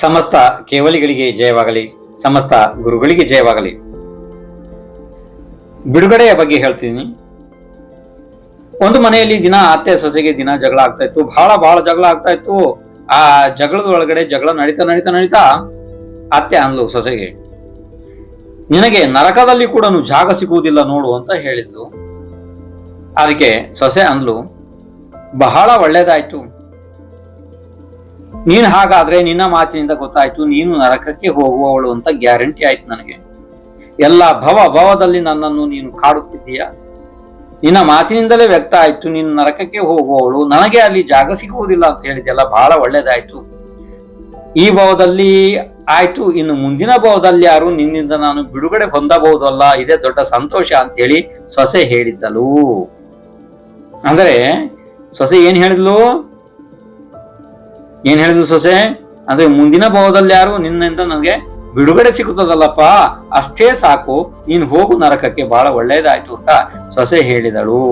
ಸಮಸ್ತ ಕೇವಲಿಗಳಿಗೆ ಜಯವಾಗಲಿ, ಸಮಸ್ತ ಗುರುಗಳಿಗೆ ಜಯವಾಗಲಿ. ಬಿಡುಗಡೆಯ ಬಗ್ಗೆ ಹೇಳ್ತೀನಿ. ಒಂದು ಮನೆಯಲ್ಲಿ ದಿನ ಅತ್ತೆ ಸೊಸೆಗೆ ದಿನ ಜಗಳ ಆಗ್ತಾ ಇತ್ತು. ಬಹಳ ಜಗಳ ಆಗ್ತಾ ಇತ್ತು. ಆ ಜಗಳದ ಒಳಗಡೆ ಜಗಳ ನಡೀತಾ ಅತ್ತೆ ಅಂದ್ಲು ಸೊಸೆಗೆ, ನಿನಗೆ ನರಕದಲ್ಲಿ ಕೂಡ ಜಾಗ ಸಿಗುವುದಿಲ್ಲ ನೋಡು ಅಂತ ಹೇಳಿದ್ಲು. ಅದಕ್ಕೆ ಸೊಸೆ ಅಂದ್ಲು, ಬಹಳ ಒಳ್ಳೇದಾಯ್ತು, ನೀನ್ ಹಾಗಾದ್ರೆ ನಿನ್ನ ಮಾತಿನಿಂದ ಗೊತ್ತಾಯ್ತು ನೀನು ನರಕಕ್ಕೆ ಹೋಗುವವಳು ಅಂತ ಗ್ಯಾರಂಟಿ ಆಯ್ತು ನನಗೆ. ಎಲ್ಲ ಭವದಲ್ಲಿ ನನ್ನನ್ನು ನೀನು ಕಾಡುತ್ತಿದ್ದೀಯ. ನಿನ್ನ ಮಾತಿನಿಂದಲೇ ವ್ಯಕ್ತ ಆಯ್ತು ನೀನು ನರಕಕ್ಕೆ ಹೋಗುವವಳು, ನನಗೆ ಅಲ್ಲಿ ಜಾಗ ಸಿಗುವುದಿಲ್ಲ ಅಂತ ಹೇಳಿದೆಲ್ಲ, ಬಹಳ ಒಳ್ಳೇದಾಯ್ತು. ಈ ಭವದಲ್ಲಿ ಆಯ್ತು, ಇನ್ನು ಮುಂದಿನ ಭವದಲ್ಲಿ ಯಾರು ನಿನ್ನಿಂದ ನಾನು ಬಿಡುಗಡೆ ಹೊಂದಬಹುದಲ್ಲ, ಇದೇ ದೊಡ್ಡ ಸಂತೋಷ ಅಂತ ಹೇಳಿ ಸೊಸೆ ಹೇಳಿದ್ದಳು. ಅಂದ್ರೆ ಸೊಸೆ ಏನ್ ಹೇಳಿದ್ಲು ಸೊಸೆ ಅಂದ್ರೆ, ಮುಂದಿನ ಭವದಲ್ಲಿ ಯಾರು ನಿನ್ನಿಂದ ನನಗೆ ಬಿಡುಗಡೆ ಸಿಗುತ್ತದಲ್ಲಪ್ಪ, ಅಷ್ಟೇ ಸಾಕು, ನೀನು ಹೋಗು ನರಕಕ್ಕೆ, ಬಹಳ ಒಳ್ಳೇದಾಯ್ತು ಅಂತ ಸೊಸೆ ಹೇಳಿದಳು.